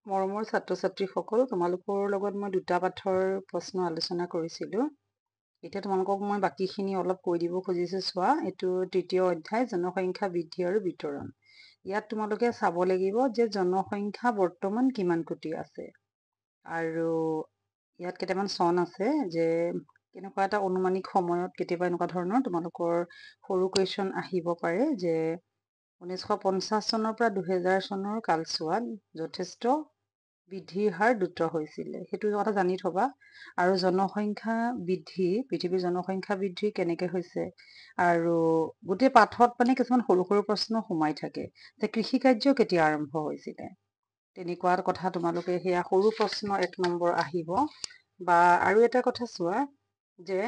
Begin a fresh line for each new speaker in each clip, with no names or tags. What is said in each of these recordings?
মৰমৰ ছাত্ৰ-ছাত্ৰীসকল, তোমালোকৰ লগত মই দুটা পাঠৰ প্ৰশ্ন আলোচনা কৰিছিলোঁ। এতিয়া তোমালোকক মই বাকীখিনি অলপ কৈ দিব খুজিছোঁ। চোৱা, এইটো তৃতীয় অধ্যায়, জনসংখ্যা বৃদ্ধি আৰু বিতৰণ। ইয়াত তোমালোকে চাব লাগিব যে জনসংখ্যা বৰ্তমান কিমান কোটি আছে, আৰু ইয়াত কেইটামান চন আছে যে কেনেকুৱা এটা অনুমানিক সময়ত কেতিয়াবা এনেকুৱা ধৰণৰ তোমালোকৰ সৰু কুৱেশ্যন আহিব পাৰে যে 1950 চনৰ পৰা 2000 চনৰ কালছোৱাত যথেষ্ট বৃদ্ধিৰ হাৰ দ্ৰুত হৈছিলে, সেইটো কথা জানি থবা। আৰু জনসংখ্যা বৃদ্ধি, পৃথিৱীৰ জনসংখ্যা বৃদ্ধি কেনেকে হৈছে, আৰু গোটেই পাঠত মানে কিছুমান সৰু সৰু প্ৰশ্ন সোমাই থাকে যে কৃষিকাৰ্য কেতিয়া আৰম্ভ হৈছিলে, তেনেকুৱা কথা তোমালোকে সেয়া সৰু প্ৰশ্ন 1 নম্বৰ আহিব। বা আৰু এটা কথা চোৱা যে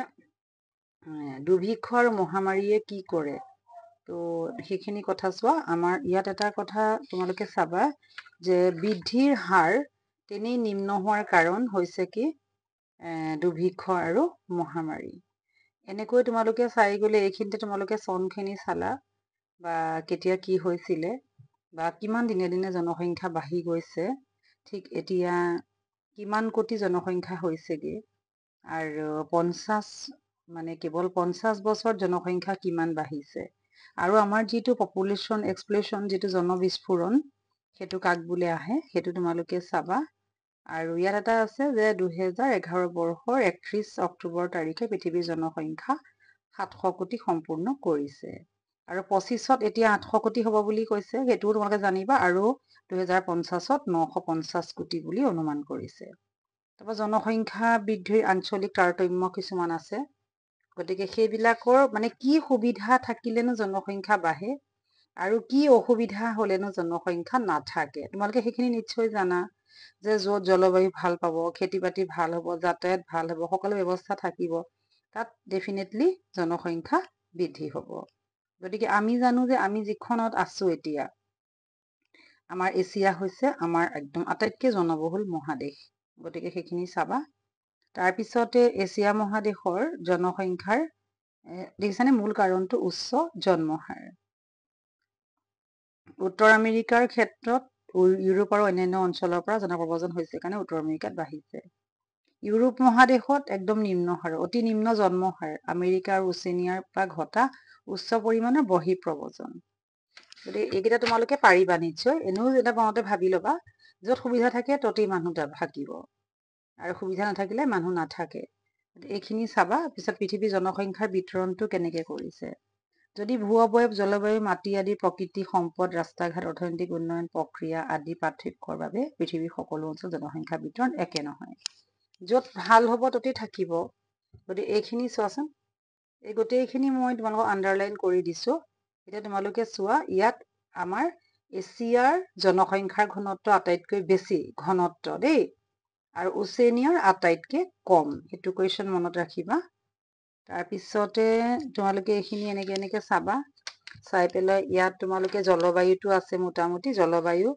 দুৰ্ভিক্ষ আৰু মহামাৰীয়ে কি কৰে, তো সেইখিনি কথা চোৱা। আমাৰ ইয়াত এটা কথা তোমালোকে চাবা যে বৃদ্ধিৰ হাৰ তেনেই নিম্ন হোৱাৰ কাৰণ হৈছে কি দুৰ্ভিক্ষ আৰু মহামাৰী। এনেকৈ তোমালোকে চাই গ'লে এইখিনিতে তোমালোকে চনখিনি চালা বা কেতিয়া কি হৈছিলে বা কিমান দিনে দিনে জনসংখ্যা বাঢ়ি গৈছে, ঠিক এতিয়া কিমান কোটি জনসংখ্যা হৈছেগে, আৰু 50 মানে কেৱল 50 বছৰত জনসংখ্যা কিমান বাঢ়িছে, আৰু আমাৰ যিটো পপুলেশ্যন এক্সপ্লেশ্যন, যিটো জনবিস্ফোৰণ, সেইটো কাক বোলে আহে সেইটো তোমালোকে চাবা। আৰু ইয়াত এটা আছে যে 2011 বৰ্ষৰ 31 অক্টোবৰ তাৰিখে পৃথিৱীৰ জনসংখ্যা 700 কোটি সম্পূৰ্ণ কৰিছে, আৰু 25ত এতিয়া 800 কোটি হ'ব বুলি কৈছে, সেইটোও তোমালোকে জানিবা। আৰু 2050ত 950 কোটি বুলি অনুমান কৰিছে। তাৰপৰা জনসংখ্যা বৃদ্ধিৰ আঞ্চলিক তাৰতম্য কিছুমান আছে, গতিকে সেইবিলাকৰ মানে কি সুবিধা থাকিলেনো জনসংখ্যা বাঢ়ে আৰু কি অসুবিধা হ'লেনো জনসংখ্যা নাথাকে, তোমালোকে সেইখিনি নিশ্চয় জানা যে য'ত জলবায়ু ভাল পাব, খেতি বাতি ভাল হ'ব, যাতায়াত ভাল হ'ব, সকলো ব্যৱস্থা থাকিব, তাত ডেফিনেটলি জনসংখ্যা বৃদ্ধি হ'ব। গতিকে আমি জানো যে আমি যিখনত আছো এতিয়া, আমাৰ এছিয়া হৈছে আমাৰ একদম আটাইতকৈ জনবহুল মহাদেশ, গতিকে সেইখিনি চাবা। তাৰপিছতে এছিয়া মহাদেশৰ জনসংখ্যাৰ দেখিছানে মূল কাৰণটো উচ্চ জন্মহাৰ। উত্তৰ আমেৰিকাৰ ক্ষেত্ৰত ইউৰোপ আৰু অন্যান্য অঞ্চলৰ পৰা জনপ্ৰব্ৰজন হৈছে কাৰণে উত্তৰ আমেৰিকাত বাঢ়িছে। ইউৰোপ মহাদেশত একদম নিম্ন হাৰ, অতি নিম্ন জন্মহাৰ, আমেৰিকা আৰু ওচেনিয়াৰ পৰা ঘটা উচ্চ পৰিমাণৰ বহিঃপ্ৰব্ৰজন। গতিকে এইকেইটা তোমালোকে পাৰিবা নিশ্চয়, এনেও এটা মনতে ভাবি ল'বা, য'ত সুবিধা থাকে ততেই মানুহ থাকিব, আৰু সুবিধা নাথাকিলে মানুহ নাথাকে। এইখিনি চাবা। পিছত পৃথিৱীৰ জনসংখ্যাৰ বিতৰণটো কেনেকে কৰিছে, যদি ভূ অৱয়ব, জলবায়ু, মাটি আদি প্ৰকৃতি সম্পদ, ৰাস্তা ঘাট, অৰ্থনৈতিক উন্নয়ন প্ৰক্ৰিয়া আদি পাৰ্থক্যৰ বাবে পৃথিৱীৰ সকলো অঞ্চল জনসংখ্যা বিতৰণ একে নহয়, য'ত ভাল হ'ব ততেই থাকিব। গতিকে এইখিনি চোৱাচোন, এই গোটেইখিনি মই তোমালোকক আণ্ডাৰলাইন কৰি দিছো। এতিয়া তোমালোকে চোৱা, ইয়াত আমাৰ এছিয়াৰ জনসংখ্যাৰ ঘনত্ব আটাইতকৈ বেছি ঘনত্ব দেই, আৰু ওচেনিয়াৰ আটাইতকৈ কম, সেইটো কুৱেশ্যন মনত ৰাখিবা। তাৰপিছতে তোমালোকে এইখিনি এনেকে চাবা, চাই পেলাই ইয়াত তোমালোকে জলবায়ুটো আছে মোটামুটি, জলবায়ু,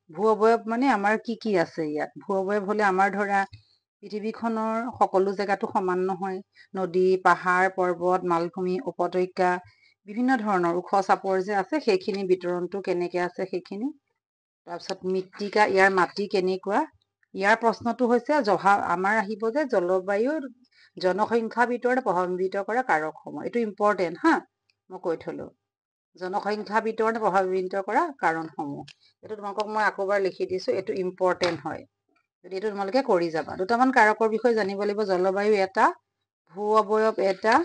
ভূ অৱয়ব মানে আমাৰ কি কি আছে ইয়াত। ভূ অৱয়ব হ'লে আমাৰ ধৰা পৃথিৱীখনৰ সকলো জেগাটো সমান নহয়, নদী, পাহাৰ, পৰ্বত, মালভূমি, উপত্যকা, বিভিন্ন ধৰণৰ ওখ চাপৰ যে আছে, সেইখিনি বিতৰণটো কেনেকে আছে সেইখিনি। তাৰপিছত মৃত্তিকা, ইয়াৰ মাটি কেনেকুৱা, ইয়াৰ প্ৰশ্নটো হৈছে আমাৰ আহিব যে জলবায়ুৰ জনসংখ্যা বিতৰণ প্ৰভাৱান্বিত কৰা কাৰকসমূহ, এইটো ইম্পৰ্টেণ্ট হা, মই কৈ থলো। জনসংখ্যা বিতৰণ প্ৰভাৱান্বিত কৰা কাৰণসমূহ, এইটো তোমালোকক মই আকৌ এবাৰ লিখি দিছো, এইটো ইম্পৰ্টেণ্ট হয়, গতিকে এইটো তোমালোকে কৰি যাবা। দুটামান কাৰকৰ বিষয়ে জানিব লাগিব, জলবায়ু এটা, ভূ অৱয়ব এটা,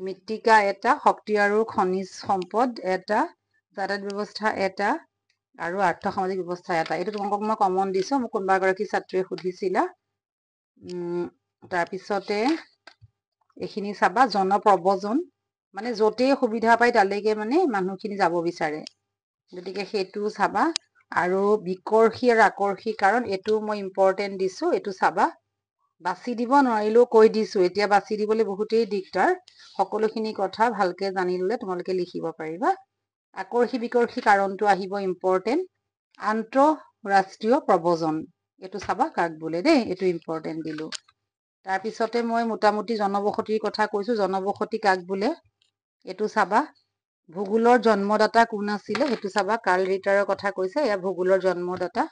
মৃত্তিকা এটা, শক্তি আৰু খনিজ সম্পদ এটা, যাতায়াত ব্যৱস্থা এটা, আৰু আৰ্থ সামাজিক ব্যৱস্থা এটা। এইটো তোমালোকক মই কমন দিছো, মোক কোনোবা এগৰাকী ছাত্ৰীয়ে সুধিছিলা। তাৰপিছতে এইখিনি চাবা, জনপ্ৰব্ৰজন মানে য'তেই সুবিধা পায় তালৈকে মানে মানুহখিনি যাব বিচাৰে, গতিকে সেইটো চাবা। আৰু বিকৰ্ষী আৰু আকৰ্ষী কাৰণ, এইটো মই ইম্পৰ্টেণ্ট দিছো, এইটো চাবা। বাছি দিব নোৱাৰিলেও কৈ দিছো, এতিয়া বাছি দিবলৈ বহুতেই দিগদাৰ, সকলোখিনি কথা ভালকে জানি ললে তোমালোকে লিখিব পাৰিবা। আকৰ্ষী বিকৰ্ষী কাৰণটো আহিব ইম্পৰ্টেণ্ট, আন্তঃৰাষ্ট্ৰীয় প্ৰব্ৰজন, এইটো চাবা কাক বোলে দেই, এইটো ইম্পৰ্টেণ্ট দিলো। তাৰপিছতে মই মোটামুটি জনবসতিৰ কথা কৈছো, জনবসতি কাক বোলে এইটো চাবা। ভূগোলৰ জন্মদাতা কোন আছিলে সেইটো চাবা, কাৰ্ল ৰিটাৰৰ কথা কৈছে, এয়া ভূগোলৰ জন্মদাতা।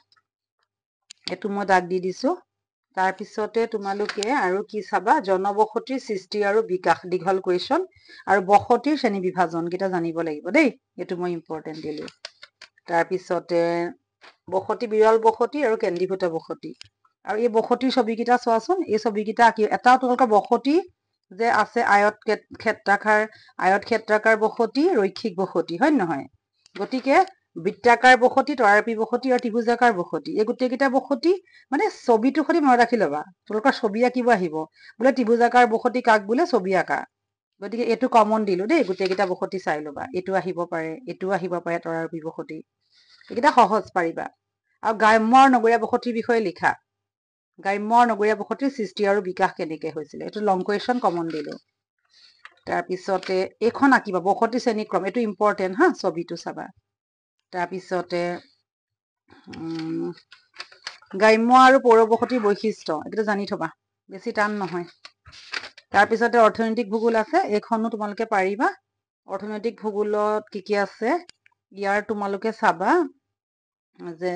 এইটো মই দাগ দি দিছো তাৰপিছতে তোমালোকে আৰু কি চাবা জনবসতিৰ সৃষ্টি আৰু বিকাশ দীঘল কুৱেশ্যন আৰু বসতিৰ শ্ৰেণী বিভাজন কেইটা জানিব লাগিব দেই এইটো মই ইম্পৰ্টেণ্ট দিলো তাৰপিছতে বসতি বিৰল বসতি আৰু কেন্দ্ৰীভূত বসতি আৰু এই বসতিৰ ছবিকেইটা চোৱাচোন এই ছবিকেইটা আঁকি এটা তোমালোকৰ বসতি যে আছে আয়ত ক্ষেত্ৰাকাৰ বসতি ৰৈখিক বসতি হয় নহয় গতিকে বৃত্তাকাৰ বসতি তৰাৰপী বসতি আৰু ত্ৰিভুজাকাৰ বসতি এই গোটেইকেইটা বসতি মানে ছবিটোৰ সৈতে মনত ৰাখি ল'বা তোমালোকৰ ছবি আঁকিব আহিব বোলে ত্ৰিভুজাকাৰ বসতি কাক বোলে ছবি আঁকা গতিকে এইটো কমন দিলো দেই গোটেইকেইটা বসতি চাই ল'বা এইটো আহিব পাৰে এইটো আহিব পাৰে তৰাৰপী বসতি এইকেইটা সহজ পাৰিবা আৰু গ্ৰাম্য আৰু নগৰীয়া বসতিৰ বিষয়ে লিখা গ্ৰাম্য আৰু নগৰীয়া বসতিৰ সৃষ্টি আৰু বিকাশ কেনেকে হৈছিলে এইটো লং কুৱেশ্যন কমন দিলো তাৰপিছতে এইখন আঁকিবা বসতি শ্ৰেণীক্ৰম এইটো ইম্পৰ্টেণ্ট হা ছবিটো চাবা তাৰপিছতে গ্ৰাম্য আৰু পৌৰ বসতিৰ বৈশিষ্ট্য এইটো জানি থবা বেছি টান নহয় তাৰপিছতে অৰ্থনৈতিক ভূগোল আছে এইখনো তোমালোকে পাৰিবা অৰ্থনৈতিক ভূগোলত কি আছে ইয়াৰ তোমালোকে চাবা যে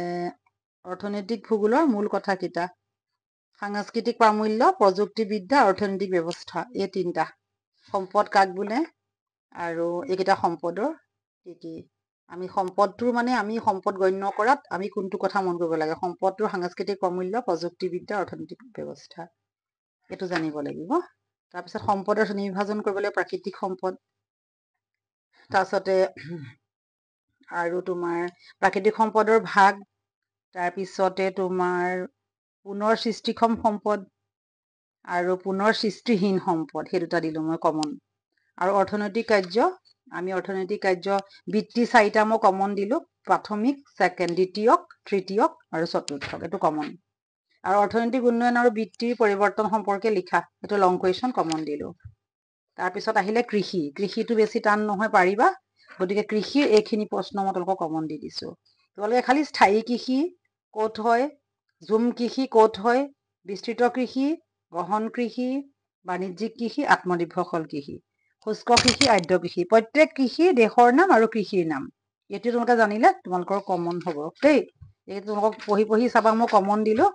অৰ্থনৈতিক ভূগোলৰ মূল কথাকেইটা সাংস্কৃতিক প্ৰামূল্য প্ৰযুক্তিবিদ্যা অৰ্থনৈতিক ব্যৱস্থা এই তিনিটা সম্পদ কাক বোলে আৰু এইকেইটা সম্পদৰ কি আমি সম্পদটোৰ মানে আমি সম্পদ গণ্য কৰাত আমি কোনটো কথা মন কৰিব লাগে সম্পদটোৰ সাংস্কৃতিক প্ৰমূল্য প্ৰযুক্তিবিদ্যা অৰ্থনৈতিক ব্যৱস্থা এইটো জানিব লাগিব তাৰপিছত সম্পদৰ শ্ৰেণী বিভাজন কৰিবলৈ প্ৰাকৃতিক সম্পদ তাৰপিছতে আৰু তোমাৰ প্ৰাকৃতিক সম্পদৰ ভাগ তাৰপিছতে তোমাৰ পুনৰ সৃষ্টিক্ষম সম্পদ আৰু পুনৰ সৃষ্টিহীন সম্পদ সেই দুটা দিলো মই কমন আৰু অৰ্থনৈতিক কাৰ্য আমি অৰ্থনৈতিক কাৰ্য বৃত্তি চাৰিটা মই কমন দিলো প্ৰাথমিক ছেকেণ্ড দ্বিতীয়ক তৃতীয়ক আৰু চতুৰ্থক এইটো কমন আৰু অৰ্থনৈতিক উন্নয়ন আৰু বৃত্তিৰ পৰিৱৰ্তন সম্পৰ্কে লিখা এইটো লং কুৱেশ্যন কমন দিলো তাৰপিছত আহিলে কৃষিটো বেছি টান নহয় পাৰিবা গতিকে কৃষিৰ এইখিনি প্ৰশ্ন মই তোমালোকক কমন দি দিছো তোমালোকে খালি স্থায়ী কৃষি ক'ত হয় ঝুম কৃষি ক'ত হয় বিস্তৃত কৃষি গহন কৃষি বাণিজ্যিক কৃষি আত্মনিৰ্ভৰশীল কৃষি শুষ্ক কৃষি আদ্য কৃষি প্ৰত্যেক কৃষি দেশৰ নাম আৰু কৃষিৰ নাম এইটো তোমালোকে জানিলে তোমালোকৰ কমন হ'ব দেই এইটো তোমালোকক পঢ়ি চাবা মই কমন দিলো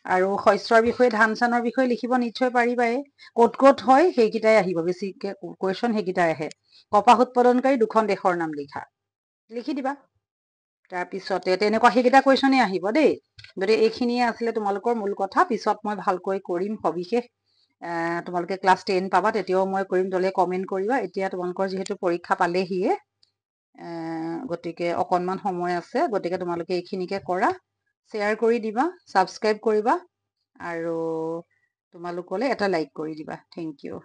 আৰু শস্যৰ বিষয়ে ধান চানৰ বিষয়ে লিখিব নিশ্চয় পাৰিবাই ক'ত ক'ত হয় সেইকেইটাই আহিব বেছিকে কুৱেশ্যন সেইকেইটাই আহে কপাহ উৎপাদনকাৰী দুখন দেশৰ নাম লিখা লিখি দিবা তাৰপিছতে তেনেকুৱা সেইকেইটা কুৱেশ্যনেই আহিব দেই গতিকে এইখিনিয়ে আছিলে তোমালোকৰ মূল কথা পিছত মই ভালকৈ কৰিম সবিশেষ তোমালোকে ক্লাছ 10 পাবা তেতিয়াও মই কৰিম তোমালোকে কমেণ্ট কৰিবা এতিয়া তোমালোকৰ যিহেতু পৰীক্ষা পালেহিয়ে গতিকে অকণমান সময় আছে গতিকে তোমালোকে এইখিনিকে কৰা শ্বেয়াৰ কৰি দিবা ছাবস্ক্ৰাইব কৰিবা আৰু তোমালোকলৈ এটা লাইক কৰি দিবা থেংক ইউ